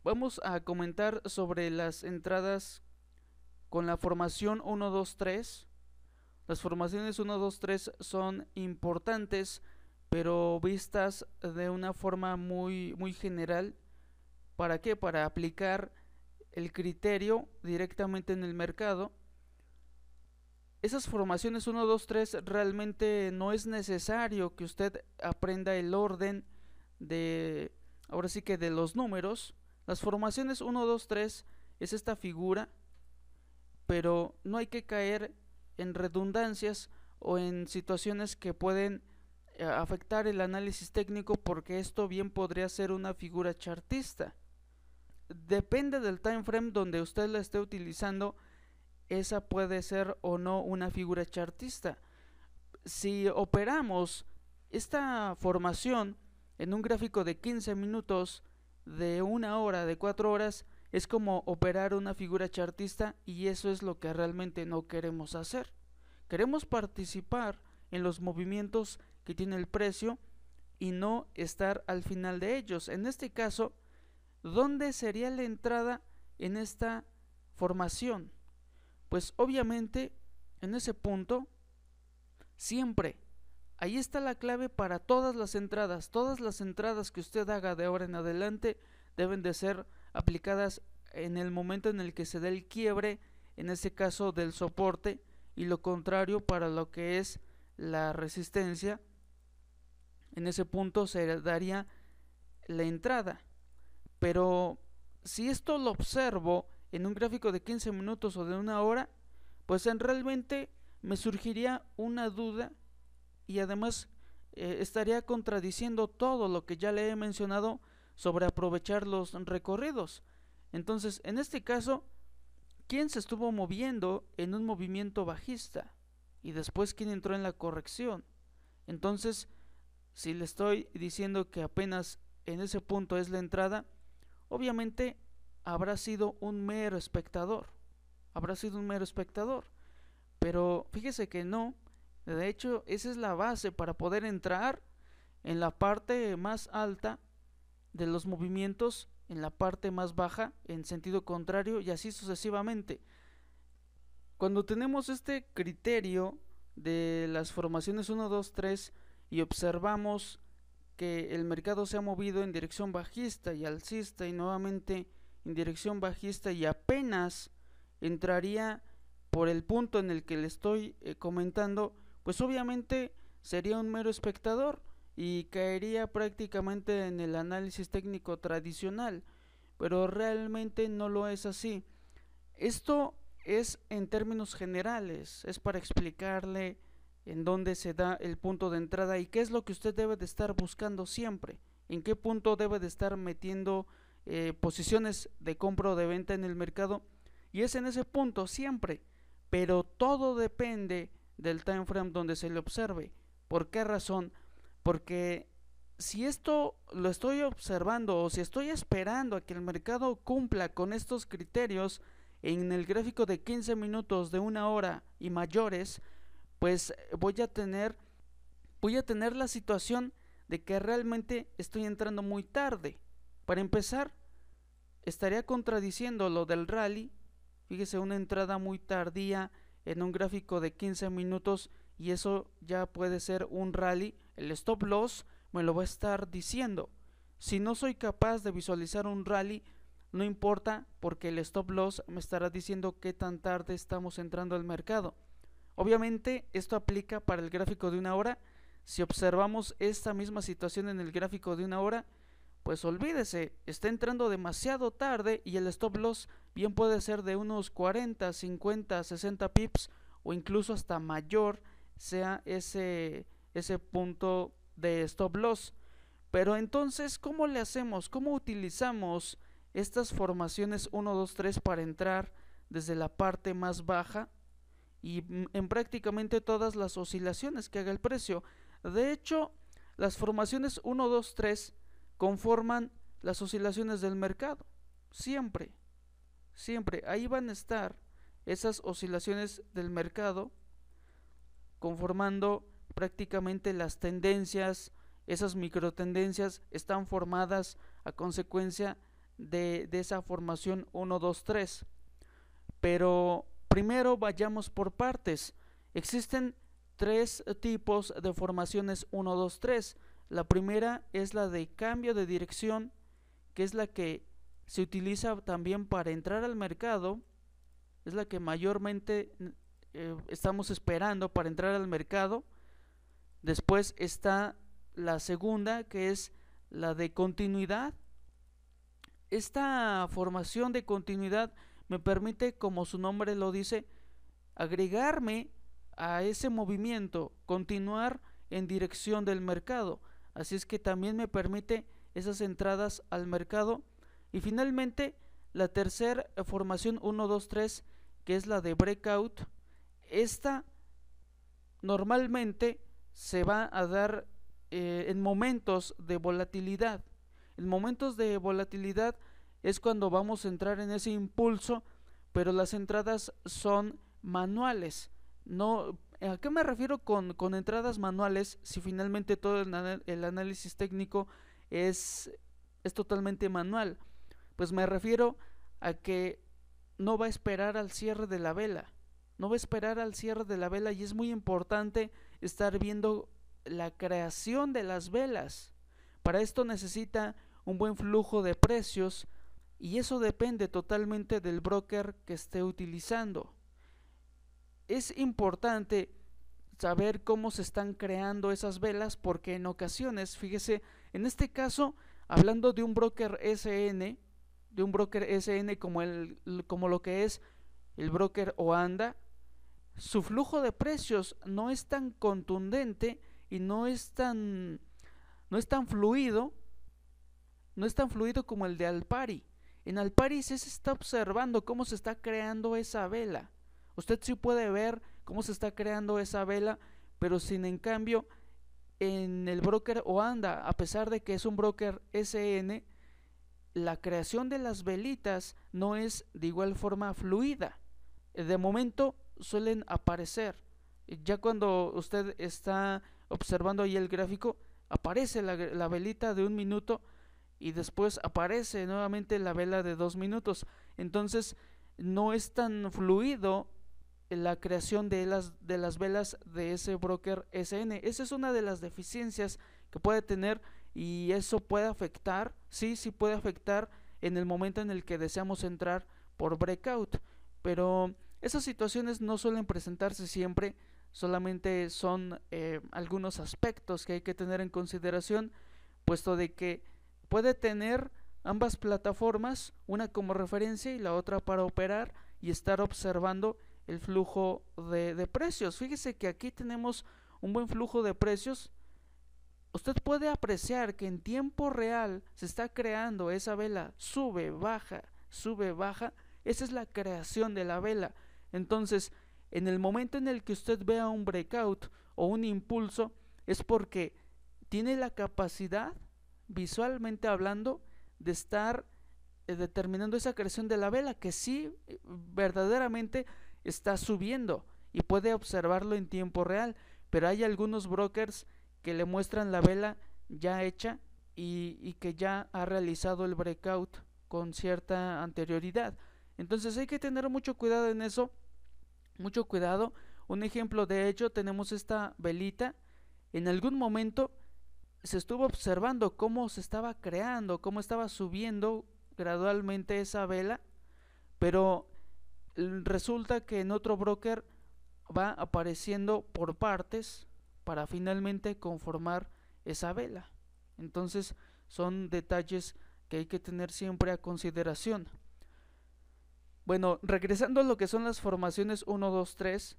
Vamos a comentar sobre las entradas con la formación 1, 2, 3. Las formaciones 1, 2, 3 son importantes, pero vistas de una forma muy general. ¿Para qué? Para aplicar el criterio directamente en el mercado. Esas formaciones 1, 2, 3 realmente no es necesario que usted aprenda el orden de, ahora sí que de los números. Las formaciones 1, 2, 3 es esta figura, pero no hay que caer en redundancias o en situaciones que pueden afectar el análisis técnico, porque esto bien podría ser una figura chartista. Depende del time frame donde usted la esté utilizando, esa puede ser o no una figura chartista. Si operamos esta formación en un gráfico de 15 minutos, de 1 hora, de 4 horas, es como operar una figura chartista, y eso es lo que realmente no queremos hacer. Queremos participar en los movimientos que tiene el precio y no estar al final de ellos. En este caso, ¿dónde sería la entrada en esta formación? Pues obviamente en ese punto, siempre. Ahí está la clave para todas las entradas. Todas las entradas que usted haga de ahora en adelante deben de ser aplicadas en el momento en el que se dé el quiebre, en este caso del soporte, y lo contrario para lo que es la resistencia. En ese punto se daría la entrada. Pero si esto lo observo en un gráfico de 15 minutos o de 1 hora, pues realmente me surgiría una duda, y además estaría contradiciendo todo lo que ya le he mencionado sobre aprovechar los recorridos. Entonces, en este caso, ¿quién se estuvo moviendo en un movimiento bajista? Y después, ¿quién entró en la corrección? Entonces, si le estoy diciendo que apenas en ese punto es la entrada, obviamente habrá sido un mero espectador. Habrá sido un mero espectador. Pero fíjese que no. De hecho, esa es la base para poder entrar en la parte más alta de los movimientos, en la parte más baja en sentido contrario, y así sucesivamente. Cuando tenemos este criterio de las formaciones 1, 2, 3 y observamos que el mercado se ha movido en dirección bajista y alcista y nuevamente en dirección bajista, y apenas entraría por el punto en el que le estoy comentando, pues obviamente sería un mero espectador y caería prácticamente en el análisis técnico tradicional, pero realmente no lo es así. Esto es en términos generales, es para explicarle en dónde se da el punto de entrada y qué es lo que usted debe de estar buscando siempre, en qué punto debe de estar metiendo posiciones de compra o de venta en el mercado, y es en ese punto siempre. Pero todo depende del time frame donde se le observe. ¿Por qué razón? Porque si esto lo estoy observando, o si estoy esperando a que el mercado cumpla con estos criterios en el gráfico de 15 minutos, de 1 hora y mayores, pues voy a tener la situación de que realmente estoy entrando muy tarde. Para empezar, estaría contradiciendo lo del rally. Fíjese, una entrada muy tardía en un gráfico de 15 minutos, y eso ya puede ser un rally. El stop loss me lo va a estar diciendo. Si no soy capaz de visualizar un rally, no importa, porque el stop loss me estará diciendo qué tan tarde estamos entrando al mercado. Obviamente esto aplica para el gráfico de 1 hora. Si observamos esta misma situación en el gráfico de 1 hora, pues olvídese, está entrando demasiado tarde, y el stop loss bien puede ser de unos 40, 50, 60 pips, o incluso hasta mayor sea ese punto de stop loss. Pero entonces, ¿cómo le hacemos? ¿Cómo utilizamos estas formaciones 1, 2, 3 para entrar desde la parte más baja y en prácticamente todas las oscilaciones que haga el precio? De hecho, las formaciones 1, 2, 3 conforman las oscilaciones del mercado. Siempre, siempre. Ahí van a estar esas oscilaciones del mercado conformando prácticamente las tendencias. Esas microtendencias están formadas a consecuencia de esa formación 1, 2, 3. Pero primero vayamos por partes. Existen tres tipos de formaciones 1, 2, 3. La primera es la de cambio de dirección, que es la que se utiliza también para entrar al mercado. Es la que mayormente estamos esperando para entrar al mercado. Después está la segunda, que es la de continuidad. Esta formación de continuidad me permite, como su nombre lo dice, agregarme a ese movimiento, continuar en dirección del mercado. Así es que también me permite esas entradas al mercado. Y finalmente, la tercera formación 1, 2, 3, que es la de breakout. Esta normalmente se va a dar en momentos de volatilidad. En momentos de volatilidad es cuando vamos a entrar en ese impulso, pero las entradas son manuales. No, ¿a qué me refiero con entradas manuales? Si finalmente todo el análisis técnico es totalmente manual. Pues me refiero a que no va a esperar al cierre de la vela. No va a esperar al cierre de la vela, y es muy importante estar viendo la creación de las velas. Para esto necesita un buen flujo de precios, y eso depende totalmente del broker que esté utilizando. Es importante saber cómo se están creando esas velas, porque en ocasiones, fíjese, en este caso, hablando de un broker SN, como lo que es el broker Oanda, su flujo de precios no es tan contundente y no es tan fluido como el de Alpari. En Alpari sí se está observando cómo se está creando esa vela. Usted sí puede ver cómo se está creando esa vela, pero sin en cambio en el broker Oanda, a pesar de que es un broker SN, la creación de las velitas no es de igual forma fluida. De momento suelen aparecer. Ya cuando usted está observando ahí el gráfico, aparece la velita de 1 minuto y después aparece nuevamente la vela de 2 minutos. Entonces no es tan fluido la creación de las velas de ese broker SN. Esa es una de las deficiencias que puede tener, y eso puede afectar, sí puede afectar en el momento en el que deseamos entrar por breakout. Pero esas situaciones no suelen presentarse siempre, solamente son algunos aspectos que hay que tener en consideración, puesto de que puede tener ambas plataformas, una como referencia y la otra para operar y estar observando el flujo de precios. Fíjese que aquí tenemos un buen flujo de precios. Usted puede apreciar que en tiempo real se está creando esa vela, sube, baja, sube, baja. Esa es la creación de la vela. Entonces, en el momento en el que usted vea un breakout o un impulso, es porque tiene la capacidad, visualmente hablando, de estar determinando esa creación de la vela, que sí verdaderamente está subiendo y puede observarlo en tiempo real. Pero hay algunos brokers que le muestran la vela ya hecha y que ya ha realizado el breakout con cierta anterioridad. Entonces hay que tener mucho cuidado en eso, mucho cuidado. Un ejemplo de ello, tenemos esta velita. En algún momento se estuvo observando cómo se estaba creando, cómo estaba subiendo gradualmente esa vela, pero resulta que en otro broker va apareciendo por partes para finalmente conformar esa vela. Entonces son detalles que hay que tener siempre a consideración. Bueno, regresando a lo que son las formaciones 1, 2, 3,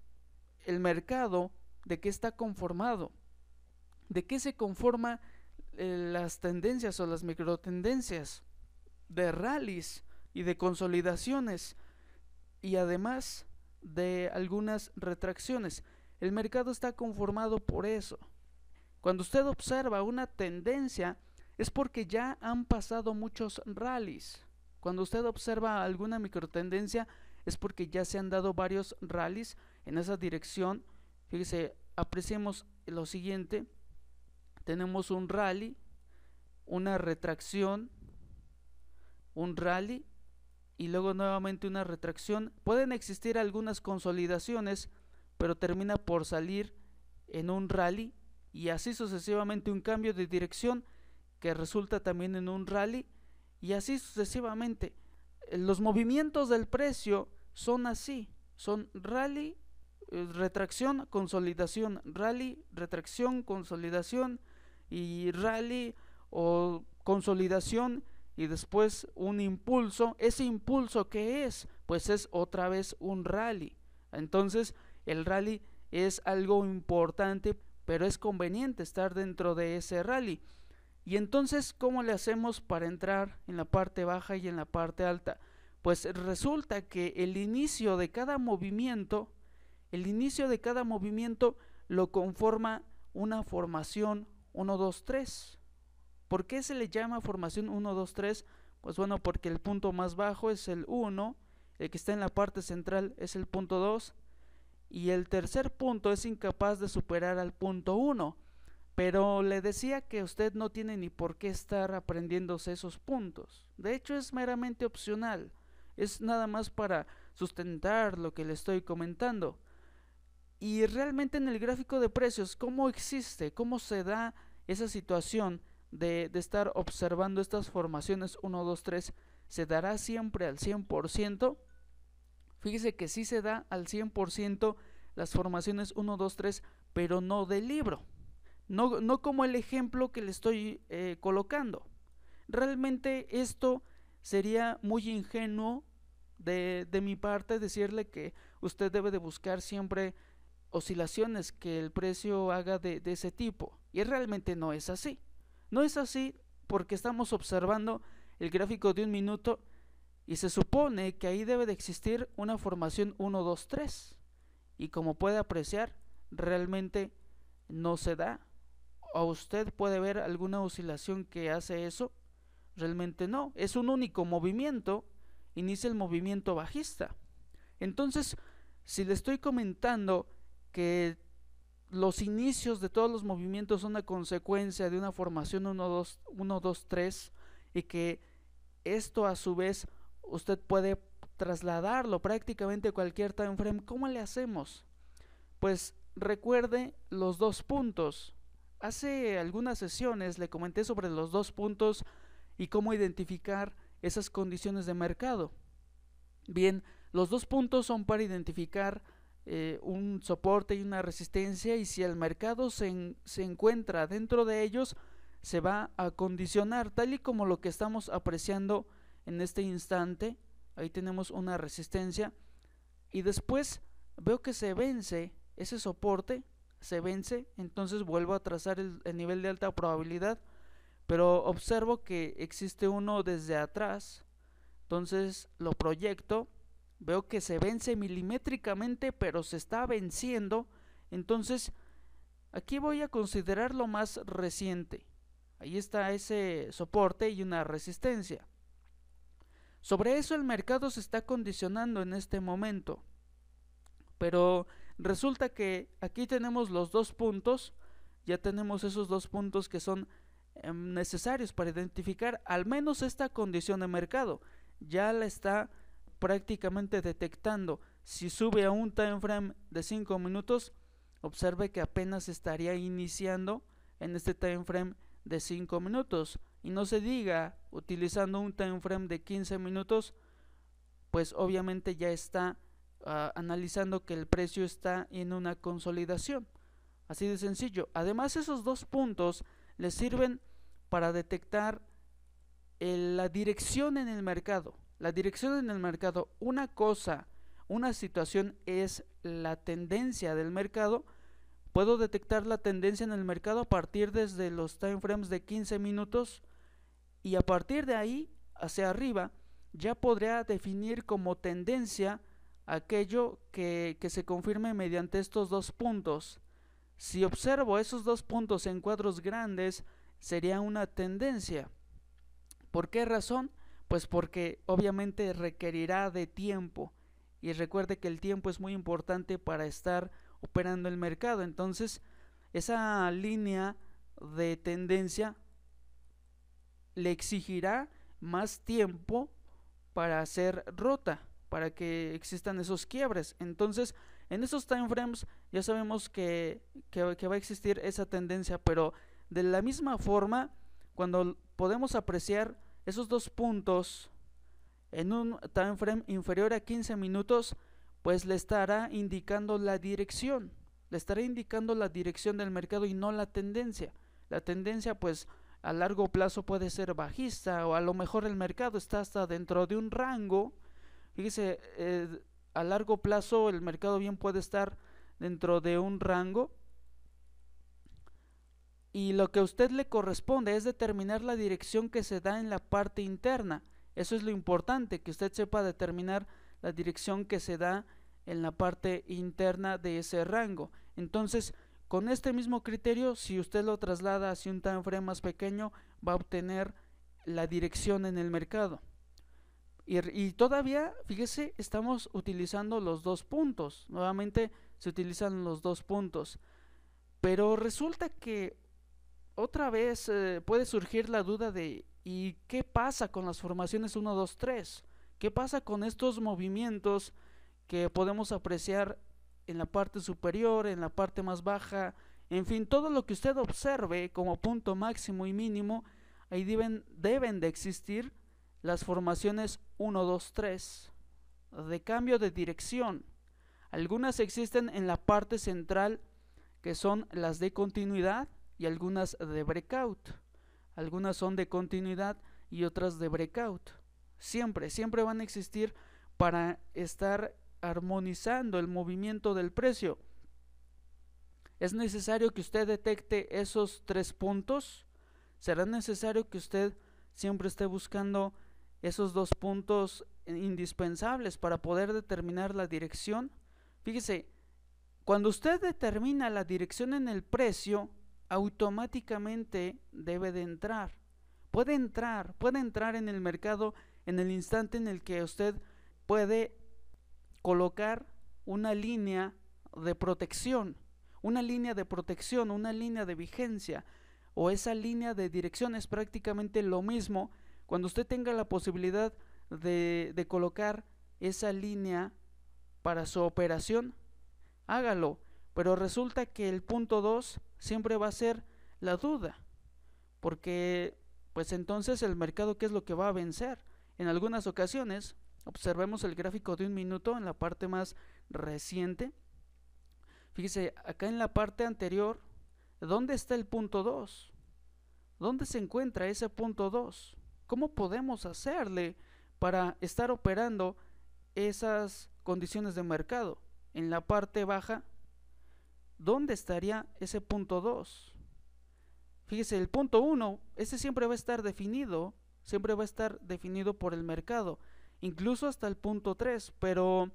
el mercado, ¿de qué está conformado? ¿De qué se conforma las tendencias o las microtendencias? De rallies y de consolidaciones, y además de algunas retracciones. El mercado está conformado por eso. Cuando usted observa una tendencia, es porque ya han pasado muchos rallies. Cuando usted observa alguna microtendencia, es porque ya se han dado varios rallies en esa dirección. Fíjese, apreciemos lo siguiente. Tenemos un rally, una retracción, un rally y luego nuevamente una retracción. Pueden existir algunas consolidaciones, pero termina por salir en un rally y así sucesivamente, un cambio de dirección que resulta también en un rally y así sucesivamente. Los movimientos del precio son así, son rally, retracción, consolidación, rally, retracción, consolidación y rally o consolidación y después un impulso. ¿Ese impulso qué es? Pues es otra vez un rally. Entonces el rally es algo importante, pero es conveniente estar dentro de ese rally. Y entonces, ¿cómo le hacemos para entrar en la parte baja y en la parte alta? Pues resulta que el inicio de cada movimiento lo conforma una formación 1, 2, 3. ¿Por qué se le llama formación 1, 2, 3? Pues bueno, porque el punto más bajo es el 1, el que está en la parte central es el punto 2 y el tercer punto es incapaz de superar al punto 1. Pero le decía que usted no tiene ni por qué estar aprendiéndose esos puntos. De hecho, es meramente opcional. Es nada más para sustentar lo que le estoy comentando. Y realmente en el gráfico de precios, ¿cómo existe? ¿Cómo se da esa situación de estar observando estas formaciones 1, 2, 3? ¿Se dará siempre al 100%? Fíjese que sí se da al 100% las formaciones 1, 2, 3, pero no del libro. No como el ejemplo que le estoy colocando. Realmente esto sería muy ingenuo de mi parte decirle que usted debe de buscar siempre oscilaciones que el precio haga de ese tipo. Y realmente no es así. No es así porque estamos observando el gráfico de un minuto y se supone que ahí debe de existir una formación 1, 2, 3. Y como puede apreciar, realmente no se da. ¿O usted puede ver alguna oscilación que hace eso? Realmente no, es un único movimiento, inicia el movimiento bajista. Entonces, si le estoy comentando que los inicios de todos los movimientos son una consecuencia de una formación 1, 2, 3 y que esto a su vez usted puede trasladarlo prácticamente a cualquier time frame, ¿cómo le hacemos? Pues recuerde los 2 puntos. Hace algunas sesiones le comenté sobre los 2 puntos y cómo identificar esas condiciones de mercado. Bien, los 2 puntos son para identificar un soporte y una resistencia, y si el mercado se encuentra dentro de ellos, se va a condicionar, tal y como lo que estamos apreciando en este instante. Ahí tenemos una resistencia y después veo que se vence ese soporte, se vence, entonces vuelvo a trazar el nivel de alta probabilidad, pero observo que existe uno desde atrás, entonces lo proyecto, veo que se vence milimétricamente, pero se está venciendo, entonces aquí voy a considerar lo más reciente. Ahí está ese soporte y una resistencia. Sobre eso el mercado se está condicionando en este momento, pero resulta que aquí tenemos los 2 puntos, ya tenemos esos 2 puntos que son necesarios para identificar al menos esta condición de mercado. Ya la está prácticamente detectando. Si sube a un time frame de 5 minutos, observe que apenas estaría iniciando en este time frame de 5 minutos. Y no se diga utilizando un time frame de 15 minutos, pues obviamente ya está analizando que el precio está en una consolidación. Así de sencillo. Además, esos 2 puntos les sirven para detectar la dirección en el mercado. La dirección en el mercado, una situación es la tendencia del mercado. Puedo detectar la tendencia en el mercado a partir desde los time frames de 15 minutos y a partir de ahí hacia arriba ya podría definir como tendencia aquello que se confirme mediante estos 2 puntos. Si observo esos 2 puntos en cuadros grandes, sería una tendencia. ¿Por qué razón? Pues porque obviamente requerirá de tiempo, y recuerde que el tiempo es muy importante para estar operando el mercado. Entonces esa línea de tendencia le exigirá más tiempo para ser rota, para que existan esos quiebres. Entonces, en esos time frames ya sabemos que va a existir esa tendencia, pero de la misma forma, cuando podemos apreciar esos dos puntos en un time frame inferior a 15 minutos, pues le estará indicando la dirección. Le estará indicando la dirección del mercado y no la tendencia. La tendencia, pues, a largo plazo puede ser bajista, o a lo mejor el mercado está hasta dentro de un rango. Fíjese, a largo plazo el mercado bien puede estar dentro de un rango. Y lo que a usted le corresponde es determinar la dirección que se da en la parte interna. Eso es lo importante, que usted sepa determinar la dirección que se da en la parte interna de ese rango. Entonces, con este mismo criterio, si usted lo traslada hacia un time frame más pequeño, va a obtener la dirección en el mercado. Y todavía, fíjese, estamos utilizando los dos puntos. Nuevamente se utilizan los dos puntos. Pero resulta que otra vez puede surgir la duda de ¿y qué pasa con las formaciones 1, 2, 3? ¿Qué pasa con estos movimientos que podemos apreciar en la parte superior, en la parte más baja? En fin, todo lo que usted observe como punto máximo y mínimo, ahí deben de existir las formaciones 1, 2, 3 de cambio de dirección. Algunas existen en la parte central, que son las de continuidad, y algunas de breakout. Algunas son de continuidad y otras de breakout. Siempre van a existir para estar armonizando el movimiento del precio. Es necesario que usted detecte esos tres puntos. Será necesario que usted siempre esté buscando esos dos puntos indispensables para poder determinar la dirección. Fíjese, cuando usted determina la dirección en el precio, automáticamente debe de entrar. Puede entrar en el mercado en el instante en el que usted puede colocar una línea de protección, una línea de vigencia, o esa línea de dirección. Es prácticamente lo mismo. Cuando usted tenga la posibilidad de colocar esa línea para su operación, hágalo. Pero resulta que el punto 2 siempre va a ser la duda, porque pues entonces el mercado, ¿qué es lo que va a vencer? En algunas ocasiones, observemos el gráfico de un minuto en la parte más reciente. Fíjese, acá en la parte anterior, ¿dónde está el punto 2? ¿Dónde se encuentra ese punto 2? ¿Cómo podemos hacerle para estar operando esas condiciones de mercado? En la parte baja, ¿dónde estaría ese punto 2? Fíjese, el punto 1, ese siempre va a estar definido por el mercado, incluso hasta el punto 3, pero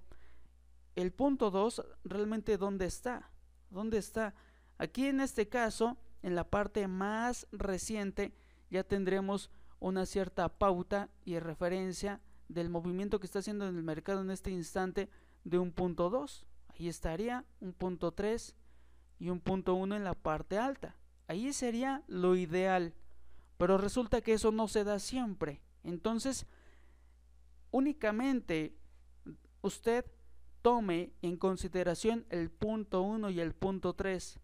el punto 2, realmente ¿dónde está? ¿Dónde está? Aquí en este caso, en la parte más reciente, ya tendremos una cierta pauta y referencia del movimiento que está haciendo en el mercado en este instante de un punto 2. Ahí estaría un punto 3 y un punto 1 en la parte alta. Ahí sería lo ideal, pero resulta que eso no se da siempre. Entonces, únicamente usted tome en consideración el punto 1 y el punto 3.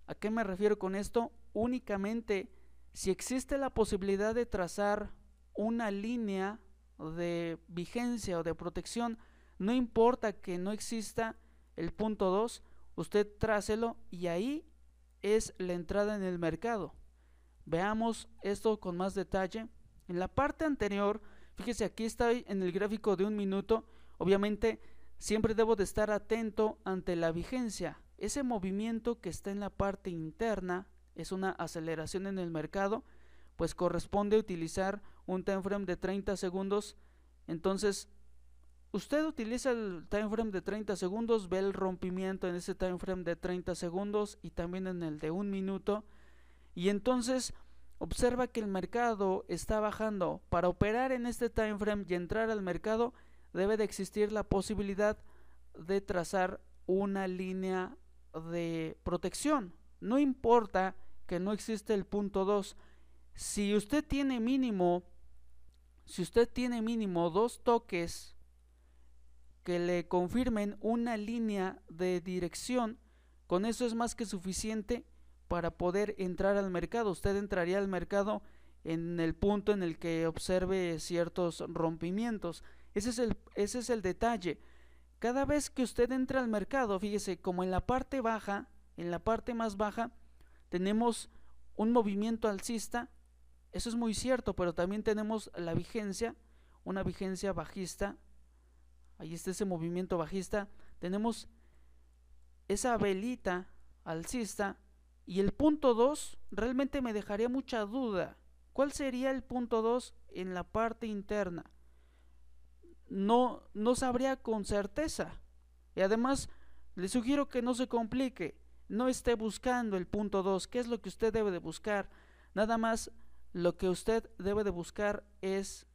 ¿A qué me refiero con esto? Únicamente si existe la posibilidad de trazar una línea de vigencia o de protección, no importa que no exista el punto 2, usted trácelo y ahí es la entrada en el mercado. Veamos esto con más detalle. En la parte anterior, fíjese, aquí estoy en el gráfico de un minuto. Obviamente siempre debo de estar atento ante la vigencia. Ese movimiento que está en la parte interna es una aceleración en el mercado, pues corresponde utilizar un time frame de 30 segundos. Entonces usted utiliza el time frame de 30 segundos, ve el rompimiento en ese time frame de 30 segundos y también en el de un minuto, y entonces observa que el mercado está bajando. Para operar en este time frame y entrar al mercado, debe de existir la posibilidad de trazar una línea de protección. No importa que no existe el punto 2. Si usted tiene mínimo si usted tiene mínimo 2 toques que le confirmen una línea de dirección, con eso es más que suficiente para poder entrar al mercado. Usted entraría al mercado en el punto en el que observe ciertos rompimientos. Ese es el detalle. Cada vez que usted entra al mercado, fíjese, como en la parte baja, en la parte más baja, tenemos un movimiento alcista. Eso es muy cierto, pero también tenemos la vigencia, una vigencia bajista. Ahí está ese movimiento bajista. Tenemos esa velita alcista. Y el punto 2 realmente me dejaría mucha duda. ¿Cuál sería el punto 2 en la parte interna? No sabría con certeza. Y además, le sugiero que no se complique. No esté buscando el punto 2. ¿Qué es lo que usted debe de buscar? Nada más lo que usted debe de buscar es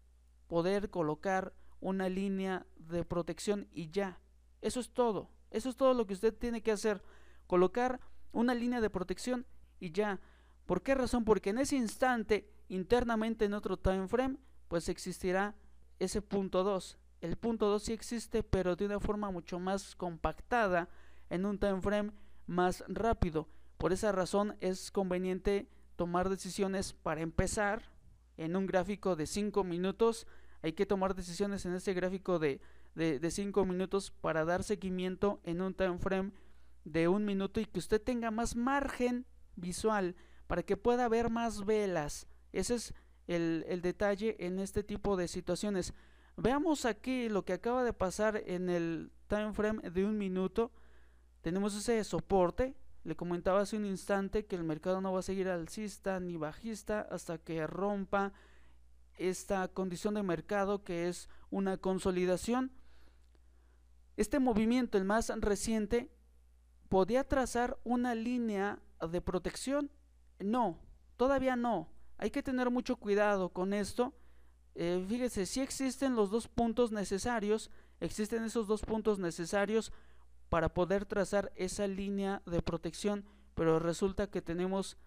poder colocar una línea de protección y ya. Eso es todo. Eso es todo lo que usted tiene que hacer. Colocar una línea de protección y ya. ¿Por qué razón? Porque en ese instante, internamente en otro time frame, pues existirá ese punto 2. El punto 2 sí existe, pero de una forma mucho más compactada, en un time frame más rápido. Por esa razón es conveniente tomar decisiones para empezar en un gráfico de 5 minutos. Hay que tomar decisiones en este gráfico de 5 minutos para dar seguimiento en un time frame de 1 minuto y que usted tenga más margen visual para que pueda ver más velas. Ese es el detalle en este tipo de situaciones. Veamos aquí lo que acaba de pasar en el time frame de 1 minuto. Tenemos ese soporte. Le comentaba hace un instante que el mercado no va a seguir alcista ni bajista hasta que rompa esta condición de mercado que es una consolidación. Este movimiento, el más reciente, ¿podía trazar una línea de protección? No, todavía no. Hay que tener mucho cuidado con esto. Fíjese, si existen los 2 puntos necesarios, existen esos 2 puntos necesarios para poder trazar esa línea de protección, pero resulta que tenemos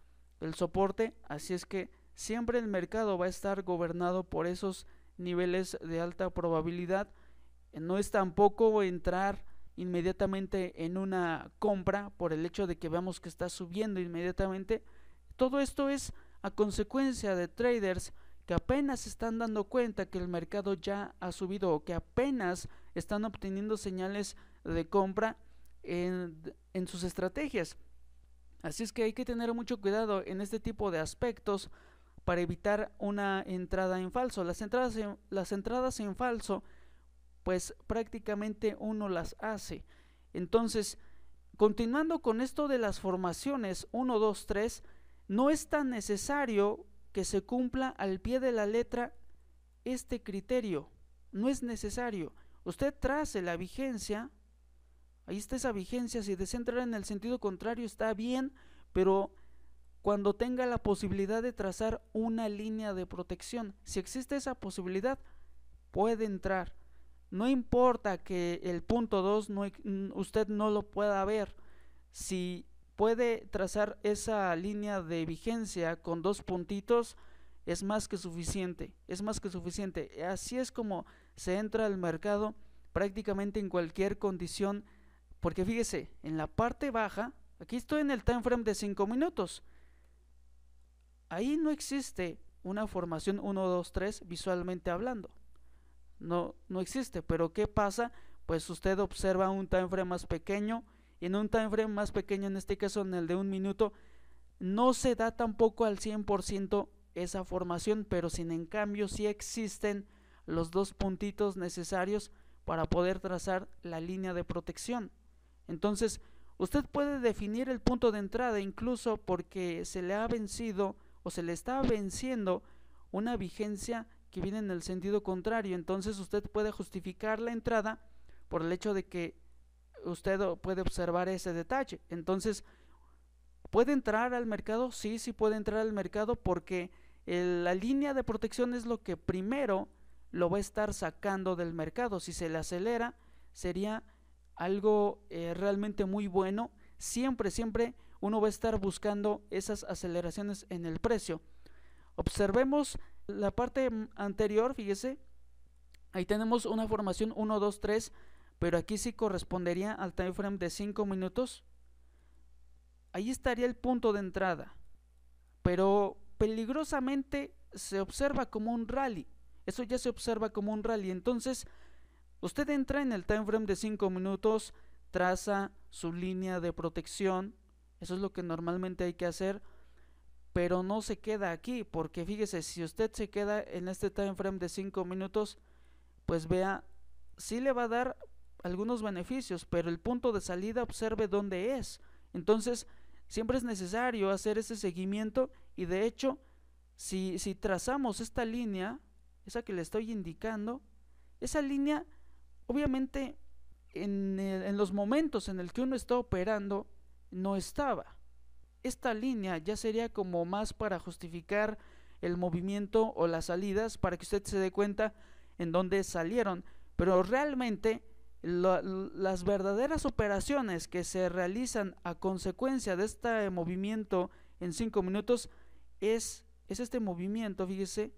el soporte, así es que siempre el mercado va a estar gobernado por esos niveles de alta probabilidad. No es tampoco entrar inmediatamente en una compra por el hecho de que veamos que está subiendo inmediatamente. Todo esto es a consecuencia de traders que apenas se están dando cuenta que el mercado ya ha subido o que apenas están obteniendo señales de compra en sus estrategias. Así es que hay que tener mucho cuidado en este tipo de aspectos para evitar una entrada en falso. Las entradas en falso, pues prácticamente uno las hace. Entonces, continuando con esto de las formaciones 1, 2, 3, no es tan necesario que se cumpla al pie de la letra este criterio. No es necesario. Usted trace la vigencia. Ahí está esa vigencia. Si desea entrar en el sentido contrario está bien, pero cuando tenga la posibilidad de trazar una línea de protección, si existe esa posibilidad, puede entrar. No importa que el punto 2 usted no lo pueda ver. Si puede trazar esa línea de vigencia con 2 puntitos, es más que suficiente. Es más que suficiente. Así es como se entra al mercado prácticamente en cualquier condición. Porque fíjese, en la parte baja, aquí estoy en el time frame de 5 minutos. Ahí no existe una formación 1, 2, 3 visualmente hablando. No existe, pero ¿qué pasa? Pues usted observa un time frame más pequeño, y en un time frame más pequeño, en este caso en el de 1 minuto, no se da tampoco al 100% esa formación, pero sin en cambio sí existen los 2 puntitos necesarios para poder trazar la línea de protección. Entonces, usted puede definir el punto de entrada incluso porque se le ha vencido o se le está venciendo una vigencia que viene en el sentido contrario. Entonces usted puede justificar la entrada por el hecho de que usted puede observar ese detalle. Entonces, ¿puede entrar al mercado? Sí puede entrar al mercado porque la línea de protección es lo que primero lo va a estar sacando del mercado. Si se le acelera, sería algo realmente muy bueno. Siempre uno va a estar buscando esas aceleraciones en el precio. Observemos La parte anterior, fíjese, ahí tenemos una formación 1, 2, 3, pero aquí sí correspondería al time frame de 5 minutos. Ahí estaría el punto de entrada, pero peligrosamente se observa como un rally. Eso ya se observa como un rally. Entonces, usted entra en el time frame de 5 minutos, traza su línea de protección. Eso es lo que normalmente hay que hacer, pero no se queda aquí, porque fíjese, si usted se queda en este time frame de 5 minutos, pues vea, sí le va a dar algunos beneficios, pero el punto de salida observe dónde es. Entonces, siempre es necesario hacer ese seguimiento, y de hecho, si trazamos esta línea, esa que le estoy indicando, esa línea, obviamente, en los momentos en el que uno está operando, no estaba. Esta línea ya sería como más para justificar el movimiento o las salidas, para que usted se dé cuenta en dónde salieron, pero realmente las verdaderas operaciones que se realizan a consecuencia de este movimiento en 5 minutos es este movimiento, fíjese,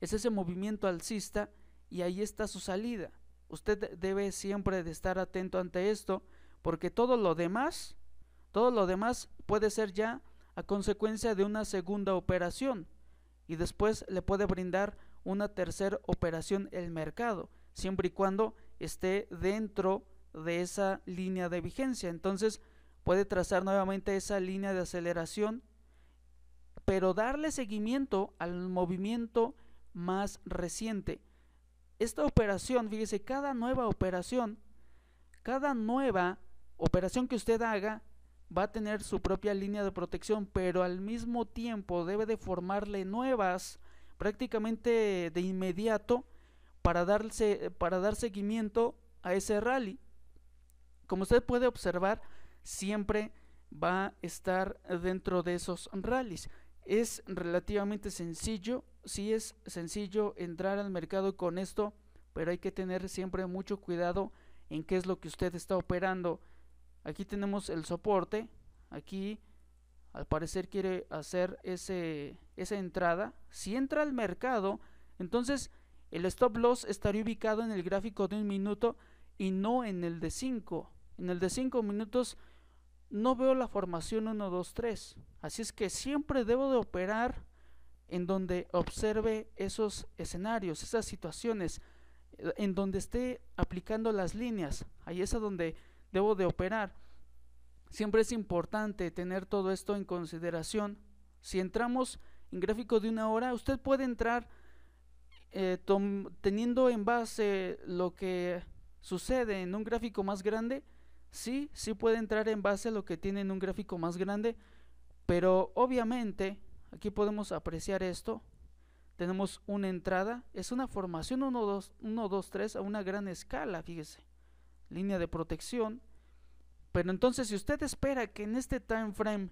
es ese movimiento alcista, y ahí está su salida. Usted debe siempre de estar atento ante esto, porque todo lo demás puede ser ya a consecuencia de una segunda operación, y después le puede brindar una tercera operación el mercado, siempre y cuando esté dentro de esa línea de vigencia. Entonces puede trazar nuevamente esa línea de aceleración, pero darle seguimiento al movimiento más reciente. Esta operación, fíjese, cada nueva operación que usted haga va a tener su propia línea de protección, pero al mismo tiempo debe de formarle nuevas prácticamente de inmediato para dar seguimiento a ese rally. Como usted puede observar, siempre va a estar dentro de esos rallies. Es relativamente sencillo, sí es sencillo entrar al mercado con esto, pero hay que tener siempre mucho cuidado en qué es lo que usted está operando. Aquí tenemos el soporte, aquí al parecer quiere hacer esa entrada. Si entra al mercado, entonces el stop loss estaría ubicado en el gráfico de 1 minuto y no en el de 5. En el de 5 minutos no veo la formación 1, 2, 3. Así es que siempre debo de operar en donde observe esos escenarios, esas situaciones, en donde esté aplicando las líneas. Ahí es a donde debo de operar. Siempre es importante tener todo esto en consideración. Si entramos en gráfico de 1 hora, usted puede entrar teniendo en base lo que sucede en un gráfico más grande. Sí puede entrar en base a lo que tiene en un gráfico más grande, pero obviamente aquí podemos apreciar esto. Tenemos una entrada, es una formación 1, 2, 3 a una gran escala, fíjese, línea de protección. Pero entonces, si usted espera que en este time frame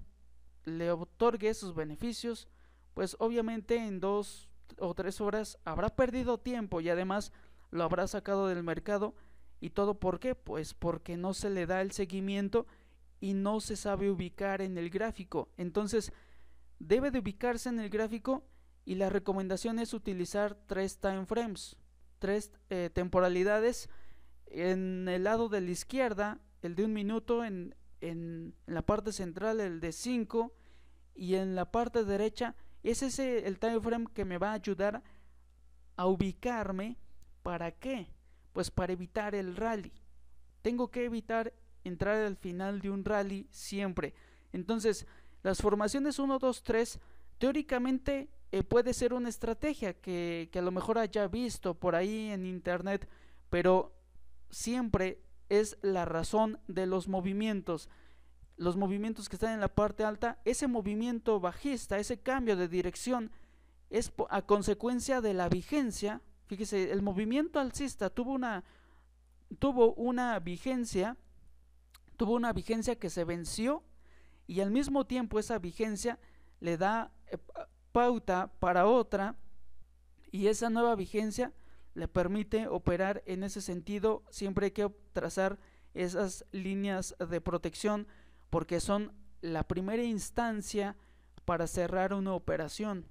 le otorgue esos beneficios, pues obviamente en 2 o 3 horas habrá perdido tiempo, y además lo habrá sacado del mercado. ¿Y todo por qué? Pues porque no se le da el seguimiento y no se sabe ubicar en el gráfico. Entonces debe de ubicarse en el gráfico, y la recomendación es utilizar 3 time frames, 3 temporalidades. En el lado de la izquierda, el de 1 minuto, en la parte central el de 5, y en la parte derecha es ese el time frame que me va a ayudar a ubicarme. ¿Para qué? Pues para evitar el rally. Tengo que evitar entrar al final de un rally siempre. Entonces, las formaciones 1, 2, 3 teóricamente puede ser una estrategia que a lo mejor haya visto por ahí en internet, pero siempre es la razón de los movimientos que están en la parte alta. Ese movimiento bajista, ese cambio de dirección, es a consecuencia de la vigencia. Fíjese, el movimiento alcista tuvo una vigencia que se venció, y al mismo tiempo esa vigencia le da pauta para otra, y esa nueva vigencia le permite operar en ese sentido. Siempre hay que trazar esas líneas de protección, porque son la primera instancia para cerrar una operación,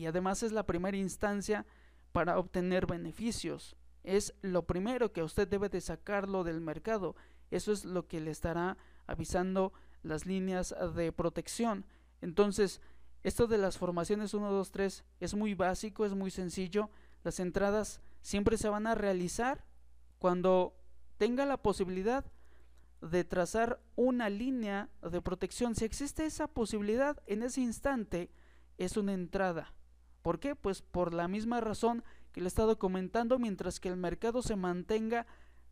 y además es la primera instancia para obtener beneficios. Es lo primero que usted debe de sacarlo del mercado. Eso es lo que le estará avisando las líneas de protección. Entonces, esto de las formaciones 1, 2, 3 es muy básico, es muy sencillo. Las entradas siempre se van a realizar cuando tenga la posibilidad de trazar una línea de protección. Si existe esa posibilidad, en ese instante es una entrada. ¿Por qué? Pues por la misma razón que le he estado comentando. Mientras que el mercado se mantenga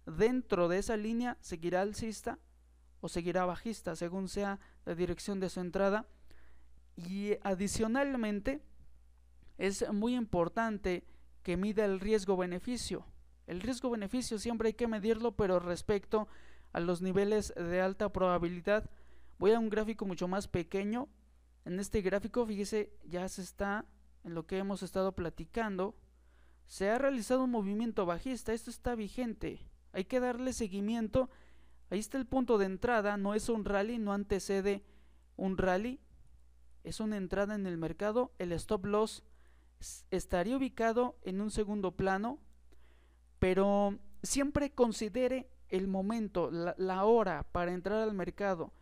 dentro de esa línea, seguirá alcista o seguirá bajista, según sea la dirección de su entrada. Y adicionalmente es muy importante que mida el riesgo-beneficio. El riesgo-beneficio siempre hay que medirlo, pero respecto a los niveles de alta probabilidad. Voy a un gráfico mucho más pequeño. En este gráfico, fíjese, ya se está en lo que hemos estado platicando. Se ha realizado un movimiento bajista, esto está vigente. Hay que darle seguimiento. Ahí está el punto de entrada, no es un rally, no antecede un rally. Es una entrada en el mercado. El stop loss estaría ubicado en un segundo plano, pero siempre considere el momento, la hora para entrar al mercado.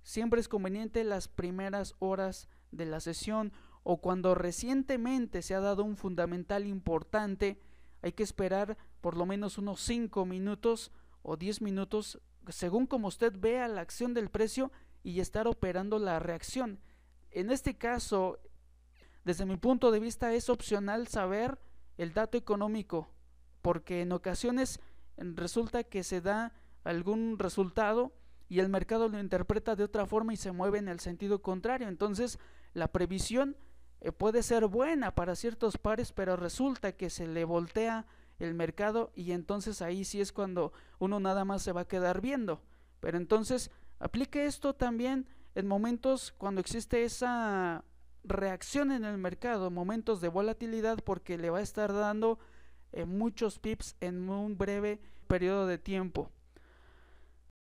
Siempre es conveniente las primeras horas de la sesión o cuando recientemente se ha dado un fundamental importante. Hay que esperar por lo menos unos 5 minutos o 10 minutos según como usted vea la acción del precio y estar operando la reacción. En este caso, desde mi punto de vista, es opcional saber el dato económico, porque en ocasiones resulta que se da algún resultado y el mercado lo interpreta de otra forma y se mueve en el sentido contrario. Entonces, la previsión puede ser buena para ciertos pares, pero resulta que se le voltea el mercado y entonces ahí sí es cuando uno nada más se va a quedar viendo. Pero entonces, aplique esto también en momentos cuando existe esa reacción en el mercado, momentos de volatilidad, porque le va a estar dando muchos pips en un breve periodo de tiempo.